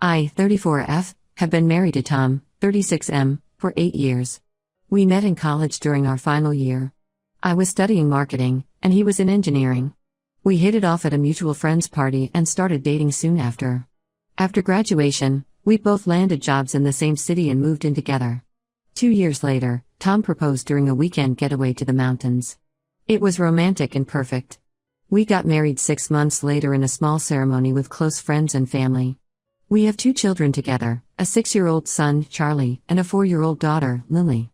I, 34F, have been married to Tom, 36M, for 8 years. We met in college during our final year. I was studying marketing, and he was in engineering. We hit it off at a mutual friends party and started dating soon after. After graduation, we both landed jobs in the same city and moved in together. 2 years later, Tom proposed during a weekend getaway to the mountains. It was romantic and perfect. We got married 6 months later in a small ceremony with close friends and family. We have 2 children together, a 6-year-old son, Charlie, and a 4-year-old daughter, Lily.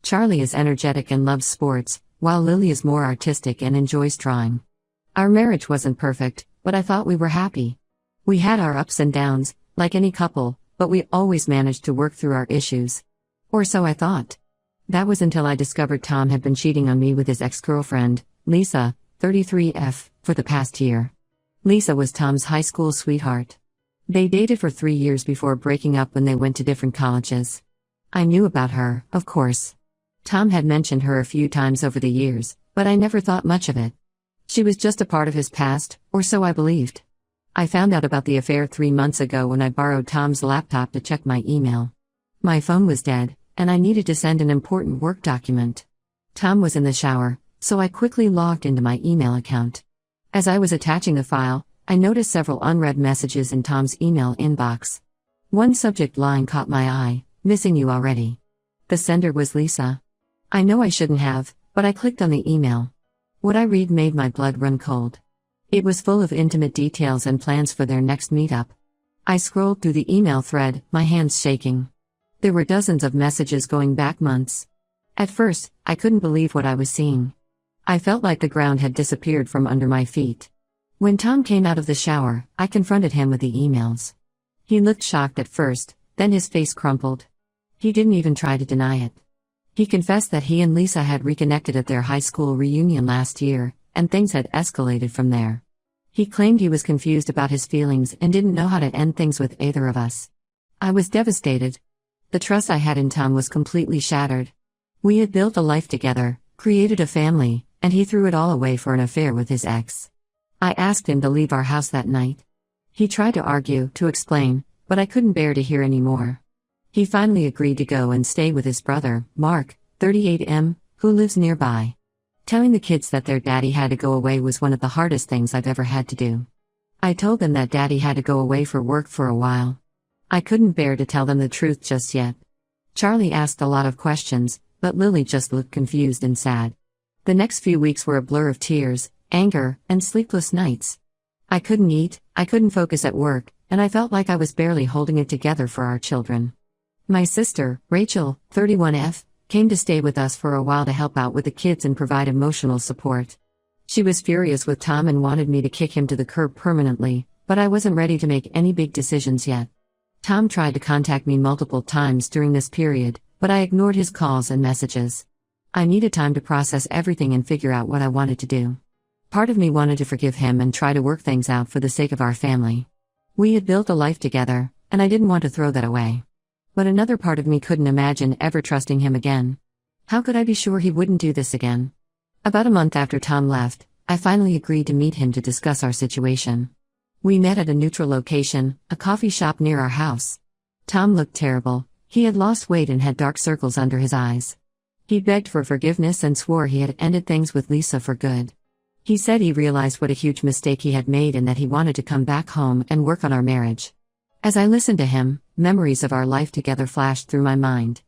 Charlie is energetic and loves sports, while Lily is more artistic and enjoys drawing. Our marriage wasn't perfect, but I thought we were happy. We had our ups and downs, like any couple, but we always managed to work through our issues. Or so I thought. That was until I discovered Tom had been cheating on me with his ex-girlfriend, Lisa, 33F, for the past year. Lisa was Tom's high school sweetheart. They dated for 3 years before breaking up when they went to different colleges. I knew about her, of course. Tom had mentioned her a few times over the years, but I never thought much of it. She was just a part of his past, or so I believed. I found out about the affair 3 months ago when I borrowed Tom's laptop to check my email. My phone was dead, and I needed to send an important work document. Tom was in the shower, so I quickly logged into my email account. As I was attaching the file, I noticed several unread messages in Tom's email inbox. One subject line caught my eye: "Missing you already." The sender was Lisa. I know I shouldn't have, but I clicked on the email. What I read made my blood run cold. It was full of intimate details and plans for their next meetup. I scrolled through the email thread, my hands shaking. There were dozens of messages going back months. At first, I couldn't believe what I was seeing. I felt like the ground had disappeared from under my feet. When Tom came out of the shower, I confronted him with the emails. He looked shocked at first, then his face crumpled. He didn't even try to deny it. He confessed that he and Lisa had reconnected at their high school reunion last year, and things had escalated from there. He claimed he was confused about his feelings and didn't know how to end things with either of us. I was devastated. The trust I had in Tom was completely shattered. We had built a life together, created a family, and he threw it all away for an affair with his ex. I asked him to leave our house that night. He tried to argue, to explain, but I couldn't bear to hear any more. He finally agreed to go and stay with his brother, Mark, 38M, who lives nearby. Telling the kids that their daddy had to go away was one of the hardest things I've ever had to do. I told them that daddy had to go away for work for a while. I couldn't bear to tell them the truth just yet. Charlie asked a lot of questions, but Lily just looked confused and sad. The next few weeks were a blur of tears, anger, and sleepless nights. I couldn't eat, I couldn't focus at work, and I felt like I was barely holding it together for our children. My sister, Rachel, 31F, came to stay with us for a while to help out with the kids and provide emotional support. She was furious with Tom and wanted me to kick him to the curb permanently, but I wasn't ready to make any big decisions yet. Tom tried to contact me multiple times during this period, but I ignored his calls and messages. I needed time to process everything and figure out what I wanted to do. Part of me wanted to forgive him and try to work things out for the sake of our family. We had built a life together, and I didn't want to throw that away. But another part of me couldn't imagine ever trusting him again. How could I be sure he wouldn't do this again? About a month after Tom left, I finally agreed to meet him to discuss our situation. We met at a neutral location, a coffee shop near our house. Tom looked terrible. He had lost weight and had dark circles under his eyes. He begged for forgiveness and swore he had ended things with Lisa for good. He said he realized what a huge mistake he had made and that he wanted to come back home and work on our marriage. As I listened to him, memories of our life together flashed through my mind.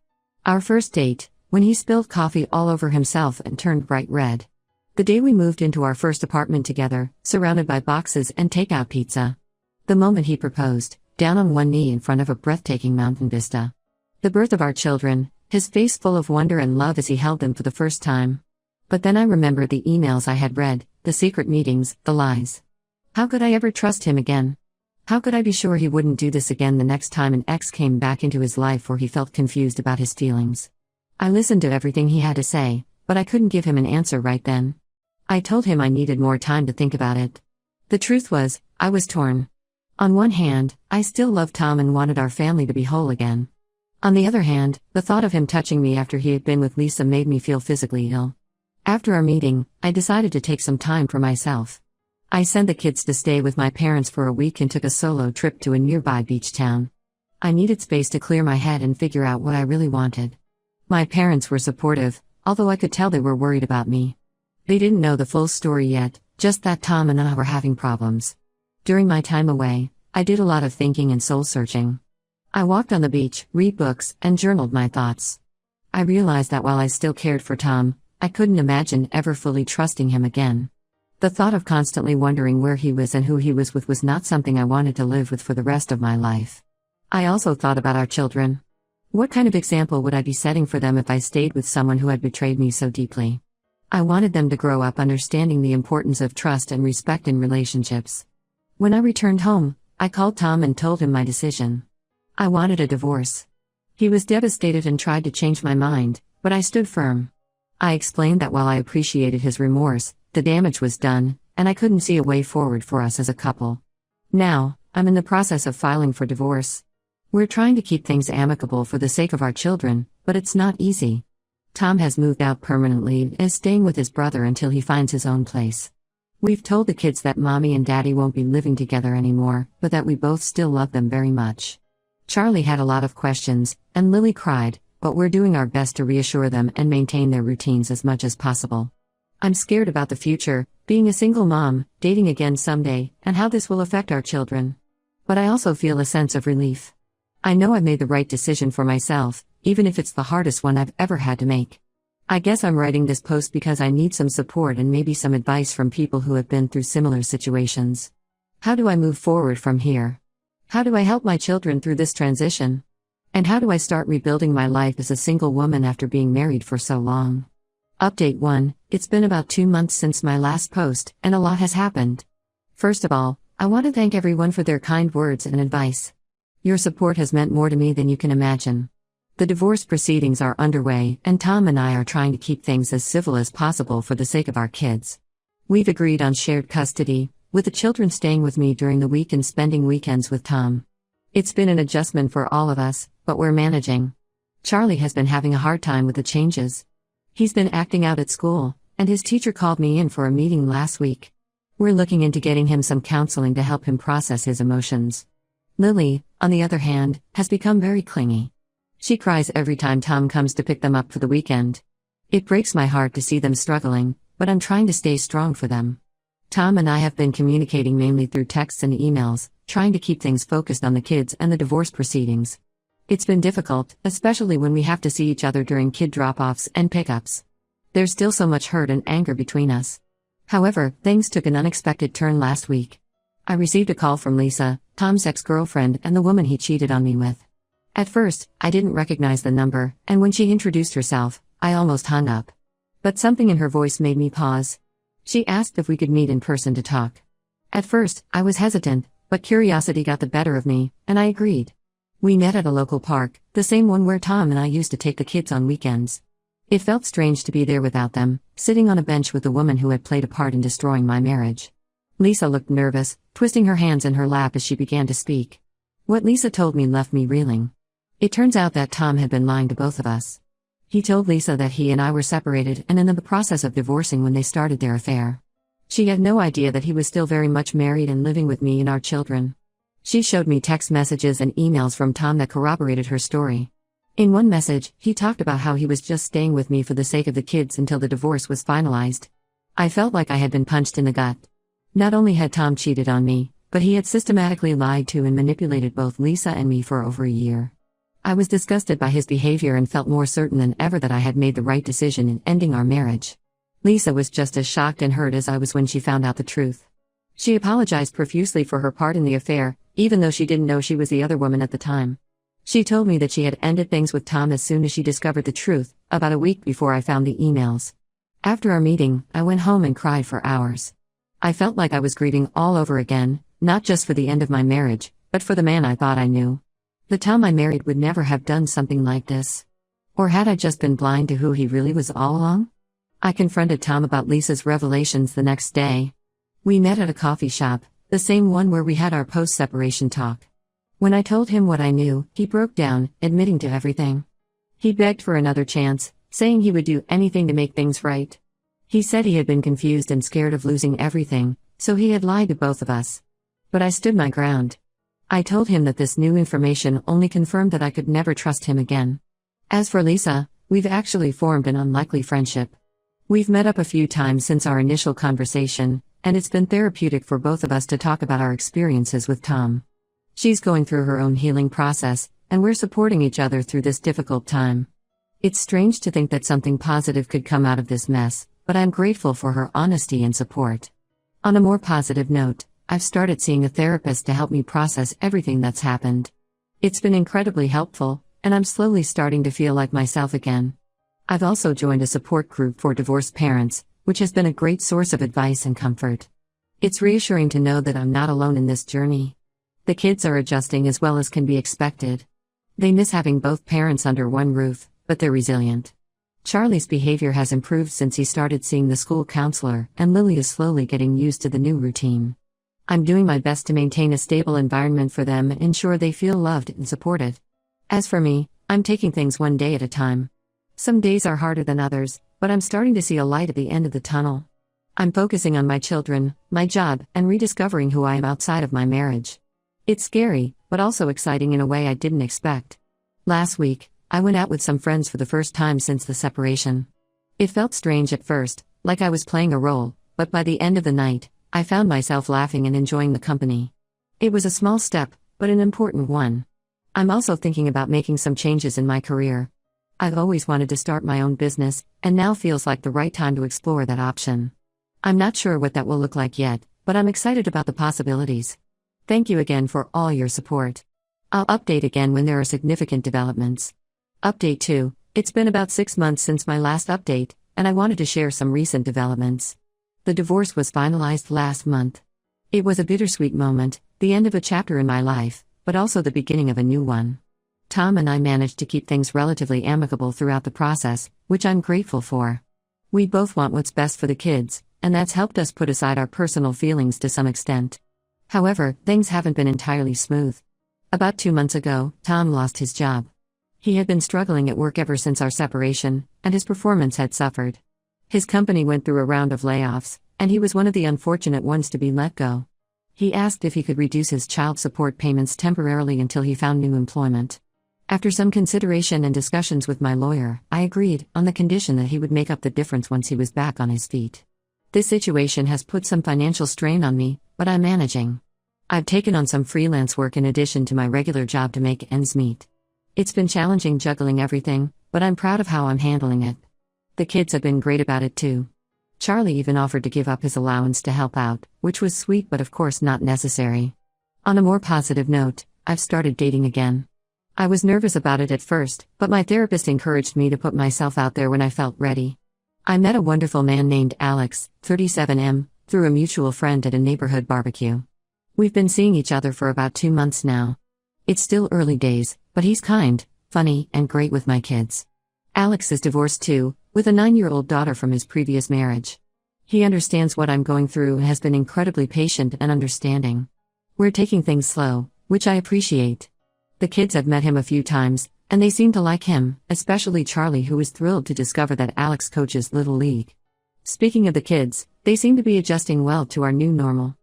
Our first date, when he spilled coffee all over himself and turned bright red. The day we moved into our first apartment together, surrounded by boxes and takeout pizza. The moment he proposed, down on one knee in front of a breathtaking mountain vista. The birth of our children, his face full of wonder and love as he held them for the first time. But then I remembered the emails I had read, the secret meetings, the lies. How could I ever trust him again? How could I be sure he wouldn't do this again the next time an ex came back into his life or he felt confused about his feelings? I listened to everything he had to say, but I couldn't give him an answer right then. I told him I needed more time to think about it. The truth was, I was torn. On one hand, I still loved Tom and wanted our family to be whole again. On the other hand, the thought of him touching me after he had been with Lisa made me feel physically ill. After our meeting, I decided to take some time for myself. I sent the kids to stay with my parents for a week and took a solo trip to a nearby beach town. I needed space to clear my head and figure out what I really wanted. My parents were supportive, although I could tell they were worried about me. They didn't know the full story yet, just that Tom and I were having problems. During my time away, I did a lot of thinking and soul-searching. I walked on the beach, read books, and journaled my thoughts. I realized that while I still cared for Tom, I couldn't imagine ever fully trusting him again. The thought of constantly wondering where he was and who he was with was not something I wanted to live with for the rest of my life. I also thought about our children. What kind of example would I be setting for them if I stayed with someone who had betrayed me so deeply? I wanted them to grow up understanding the importance of trust and respect in relationships. When I returned home, I called Tom and told him my decision. I wanted a divorce. He was devastated and tried to change my mind, but I stood firm. I explained that while I appreciated his remorse, the damage was done, and I couldn't see a way forward for us as a couple. Now, I'm in the process of filing for divorce. We're trying to keep things amicable for the sake of our children, but it's not easy. Tom has moved out permanently and is staying with his brother until he finds his own place. We've told the kids that Mommy and Daddy won't be living together anymore, but that we both still love them very much. Charlie had a lot of questions, and Lily cried, but we're doing our best to reassure them and maintain their routines as much as possible. I'm scared about the future, being a single mom, dating again someday, and how this will affect our children. But I also feel a sense of relief. I know I've made the right decision for myself, even if it's the hardest one I've ever had to make. I guess I'm writing this post because I need some support and maybe some advice from people who have been through similar situations. How do I move forward from here? How do I help my children through this transition? And how do I start rebuilding my life as a single woman after being married for so long? Update 1: It's been about 2 months since my last post, and a lot has happened. First of all, I want to thank everyone for their kind words and advice. Your support has meant more to me than you can imagine. The divorce proceedings are underway, and Tom and I are trying to keep things as civil as possible for the sake of our kids. We've agreed on shared custody, with the children staying with me during the week and spending weekends with Tom. It's been an adjustment for all of us, but we're managing. Charlie has been having a hard time with the changes. He's been acting out at school, and his teacher called me in for a meeting last week. We're looking into getting him some counseling to help him process his emotions. Lily, on the other hand, has become very clingy. She cries every time Tom comes to pick them up for the weekend. It breaks my heart to see them struggling, but I'm trying to stay strong for them. Tom and I have been communicating mainly through texts and emails, trying to keep things focused on the kids and the divorce proceedings. It's been difficult, especially when we have to see each other during kid drop-offs and pickups. There's still so much hurt and anger between us. However, things took an unexpected turn last week. I received a call from Lisa, Tom's ex-girlfriend and the woman he cheated on me with. At first, I didn't recognize the number, and when she introduced herself, I almost hung up. But something in her voice made me pause. She asked if we could meet in person to talk. At first, I was hesitant, but curiosity got the better of me, and I agreed. We met at a local park, the same one where Tom and I used to take the kids on weekends. It felt strange to be there without them, sitting on a bench with the woman who had played a part in destroying my marriage. Lisa looked nervous, twisting her hands in her lap as she began to speak. What Lisa told me left me reeling. It turns out that Tom had been lying to both of us. He told Lisa that he and I were separated and in the process of divorcing when they started their affair. She had no idea that he was still very much married and living with me and our children. She showed me text messages and emails from Tom that corroborated her story. In one message, he talked about how he was just staying with me for the sake of the kids until the divorce was finalized. I felt like I had been punched in the gut. Not only had Tom cheated on me, but he had systematically lied to and manipulated both Lisa and me for over a year. I was disgusted by his behavior and felt more certain than ever that I had made the right decision in ending our marriage. Lisa was just as shocked and hurt as I was when she found out the truth. She apologized profusely for her part in the affair, even though she didn't know she was the other woman at the time. She told me that she had ended things with Tom as soon as she discovered the truth, about a week before I found the emails. After our meeting, I went home and cried for hours. I felt like I was grieving all over again, not just for the end of my marriage, but for the man I thought I knew. The Tom I married would never have done something like this. Or had I just been blind to who he really was all along? I confronted Tom about Lisa's revelations the next day. We met at a coffee shop, the same one where we had our post-separation talk. When I told him what I knew, he broke down, admitting to everything. He begged for another chance, saying he would do anything to make things right. He said he had been confused and scared of losing everything, So he had lied to both of us. But I stood my ground. I told him that this new information only confirmed that I could never trust him again. As for Lisa, we've actually formed an unlikely friendship. We've met up a few times since our initial conversation, and it's been therapeutic for both of us to talk about our experiences with Tom. She's going through her own healing process, and we're supporting each other through this difficult time. It's strange to think that something positive could come out of this mess, but I'm grateful for her honesty and support. On a more positive note, I've started seeing a therapist to help me process everything that's happened. It's been incredibly helpful, and I'm slowly starting to feel like myself again. I've also joined a support group for divorced parents, which has been a great source of advice and comfort. It's reassuring to know that I'm not alone in this journey. The kids are adjusting as well as can be expected. They miss having both parents under one roof, but they're resilient. Charlie's behavior has improved since he started seeing the school counselor, and Lily is slowly getting used to the new routine. I'm doing my best to maintain a stable environment for them and ensure they feel loved and supported. As for me, I'm taking things one day at a time. Some days are harder than others, but I'm starting to see a light at the end of the tunnel. I'm focusing on my children, my job, and rediscovering who I am outside of my marriage. It's scary, but also exciting in a way I didn't expect. Last week, I went out with some friends for the first time since the separation. It felt strange at first, like I was playing a role, but by the end of the night, I found myself laughing and enjoying the company. It was a small step, but an important one. I'm also thinking about making some changes in my career. I've always wanted to start my own business, and now feels like the right time to explore that option. I'm not sure what that will look like yet, but I'm excited about the possibilities. Thank you again for all your support. I'll update again when there are significant developments. Update 2. It's been about 6 months since my last update, and I wanted to share some recent developments. The divorce was finalized last month. It was a bittersweet moment, the end of a chapter in my life, but also the beginning of a new one. Tom and I managed to keep things relatively amicable throughout the process, which I'm grateful for. We both want what's best for the kids, and that's helped us put aside our personal feelings to some extent. However, things haven't been entirely smooth. About 2 months ago, Tom lost his job. He had been struggling at work ever since our separation, and his performance had suffered. His company went through a round of layoffs, and he was one of the unfortunate ones to be let go. He asked if he could reduce his child support payments temporarily until he found new employment. After some consideration and discussions with my lawyer, I agreed, on the condition that he would make up the difference once he was back on his feet. This situation has put some financial strain on me, but I'm managing. I've taken on some freelance work in addition to my regular job to make ends meet. It's been challenging juggling everything, but I'm proud of how I'm handling it. The kids have been great about it too. Charlie even offered to give up his allowance to help out, which was sweet but of course not necessary. On a more positive note, I've started dating again. I was nervous about it at first, but my therapist encouraged me to put myself out there when I felt ready. I met a wonderful man named Alex, 37M, through a mutual friend at a neighborhood barbecue. We've been seeing each other for about 2 months now. It's still early days, but he's kind, funny, and great with my kids. Alex is divorced too, with a 9-year-old daughter from his previous marriage. He understands what I'm going through and has been incredibly patient and understanding. We're taking things slow, which I appreciate. The kids have met him a few times, and they seem to like him, especially Charlie, who is thrilled to discover that Alex coaches Little League. Speaking of the kids, they seem to be adjusting well to our new normal.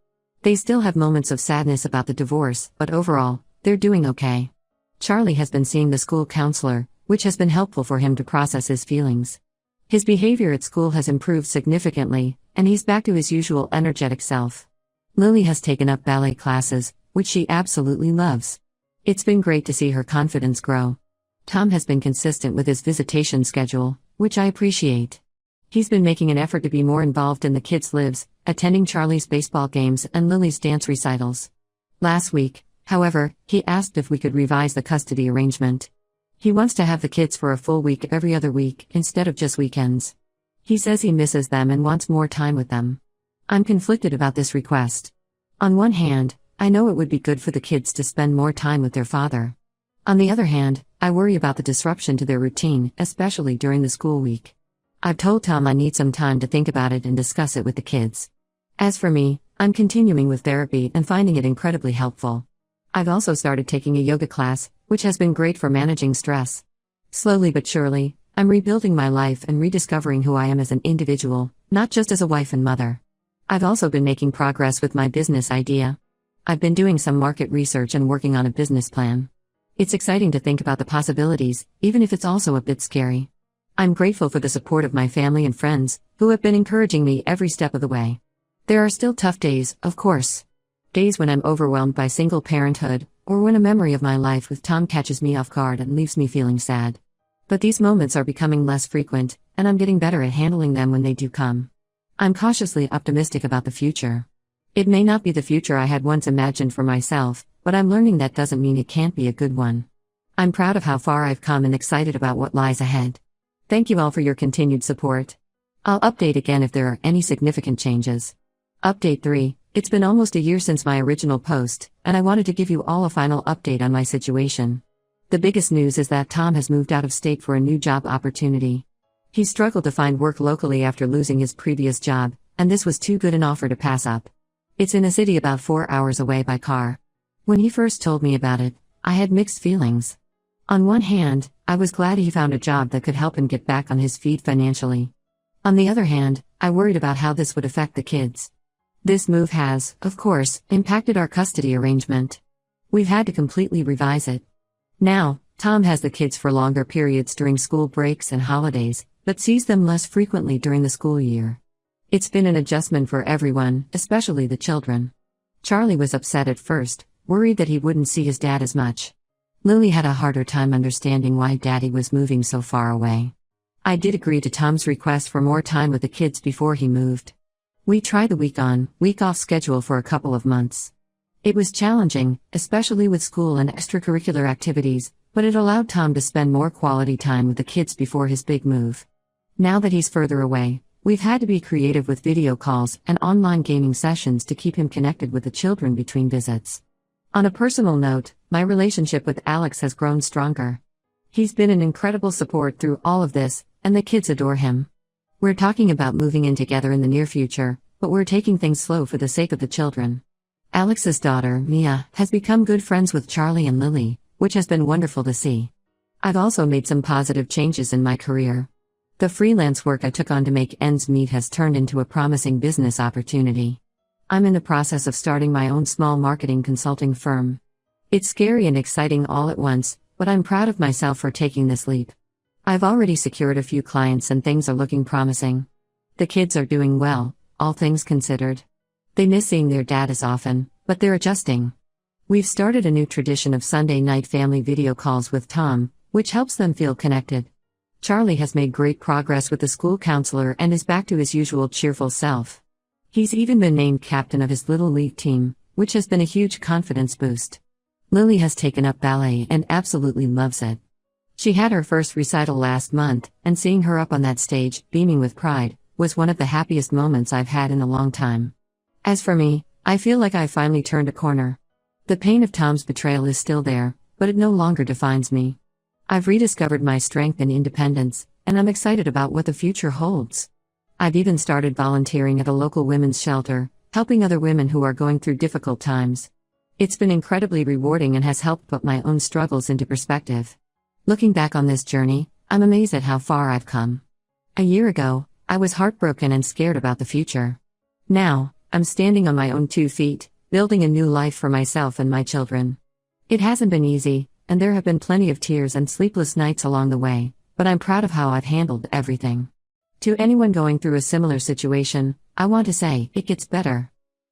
They still have moments of sadness about the divorce, but overall, they're doing okay. Charlie has been seeing the school counselor, which has been helpful for him to process his feelings. His behavior at school has improved significantly, and he's back to his usual energetic self. Lily has taken up ballet classes, which she absolutely loves. It's been great to see her confidence grow. Tom has been consistent with his visitation schedule, which I appreciate. He's been making an effort to be more involved in the kids' lives, attending Charlie's baseball games and Lily's dance recitals. Last week, however, he asked if we could revise the custody arrangement. He wants to have the kids for a full week every other week instead of just weekends. He says he misses them and wants more time with them. I'm conflicted about this request. On one hand, I know it would be good for the kids to spend more time with their father. On the other hand, I worry about the disruption to their routine, especially during the school week. I've told Tom I need some time to think about it and discuss it with the kids. As for me, I'm continuing with therapy and finding it incredibly helpful. I've also started taking a yoga class, which has been great for managing stress. Slowly but surely, I'm rebuilding my life and rediscovering who I am as an individual, not just as a wife and mother. I've also been making progress with my business idea. I've been doing some market research and working on a business plan. It's exciting to think about the possibilities, even if it's also a bit scary. I'm grateful for the support of my family and friends, who have been encouraging me every step of the way. There are still tough days, of course. Days when I'm overwhelmed by single parenthood, or when a memory of my life with Tom catches me off guard and leaves me feeling sad. But these moments are becoming less frequent, and I'm getting better at handling them when they do come. I'm cautiously optimistic about the future. It may not be the future I had once imagined for myself, but I'm learning that doesn't mean it can't be a good one. I'm proud of how far I've come and excited about what lies ahead. Thank you all for your continued support. I'll update again if there are any significant changes. Update 3. It's been almost a year since my original post, and I wanted to give you all a final update on my situation. The biggest news is that Tom has moved out of state for a new job opportunity. He struggled to find work locally after losing his previous job, and this was too good an offer to pass up. It's in a city about 4 hours away by car. When he first told me about it, I had mixed feelings. On one hand, I was glad he found a job that could help him get back on his feet financially. On the other hand, I worried about how this would affect the kids. This move has, of course, impacted our custody arrangement. We've had to completely revise it. Now, Tom has the kids for longer periods during school breaks and holidays, but sees them less frequently during the school year. It's been an adjustment for everyone, especially the children. Charlie was upset at first, worried that he wouldn't see his dad as much. Lily had a harder time understanding why Daddy was moving so far away. I did agree to Tom's request for more time with the kids before he moved. We tried the week-on, week-off schedule for a couple of months. It was challenging, especially with school and extracurricular activities, but it allowed Tom to spend more quality time with the kids before his big move. Now that he's further away, we've had to be creative with video calls and online gaming sessions to keep him connected with the children between visits. On a personal note, my relationship with Alex has grown stronger. He's been an incredible support through all of this, and the kids adore him. We're talking about moving in together in the near future, but we're taking things slow for the sake of the children. Alex's daughter, Mia, has become good friends with Charlie and Lily, which has been wonderful to see. I've also made some positive changes in my career. The freelance work I took on to make ends meet has turned into a promising business opportunity. I'm in the process of starting my own small marketing consulting firm. It's scary and exciting all at once, but I'm proud of myself for taking this leap. I've already secured a few clients and things are looking promising. The kids are doing well, all things considered. They miss seeing their dad as often, but they're adjusting. We've started a new tradition of Sunday night family video calls with Tom, which helps them feel connected. Charlie has made great progress with the school counselor and is back to his usual cheerful self. He's even been named captain of his little league team, which has been a huge confidence boost. Lily has taken up ballet and absolutely loves it. She had her first recital last month, and seeing her up on that stage, beaming with pride, was one of the happiest moments I've had in a long time. As for me, I feel like I finally turned a corner. The pain of Tom's betrayal is still there, but it no longer defines me. I've rediscovered my strength and independence, and I'm excited about what the future holds. I've even started volunteering at a local women's shelter, helping other women who are going through difficult times. It's been incredibly rewarding and has helped put my own struggles into perspective. Looking back on this journey, I'm amazed at how far I've come. A year ago, I was heartbroken and scared about the future. Now, I'm standing on my own 2 feet, building a new life for myself and my children. It hasn't been easy, and there have been plenty of tears and sleepless nights along the way, but I'm proud of how I've handled everything. To anyone going through a similar situation, I want to say, it gets better.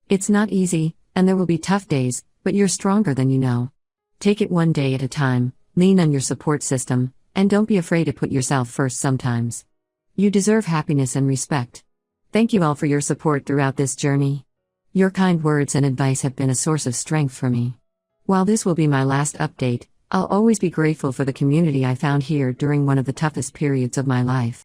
It's not easy, and there will be tough days, but you're stronger than you know. Take it one day at a time, lean on your support system, and don't be afraid to put yourself first sometimes. You deserve happiness and respect. Thank you all for your support throughout this journey. Your kind words and advice have been a source of strength for me. While this will be my last update, I'll always be grateful for the community I found here during one of the toughest periods of my life.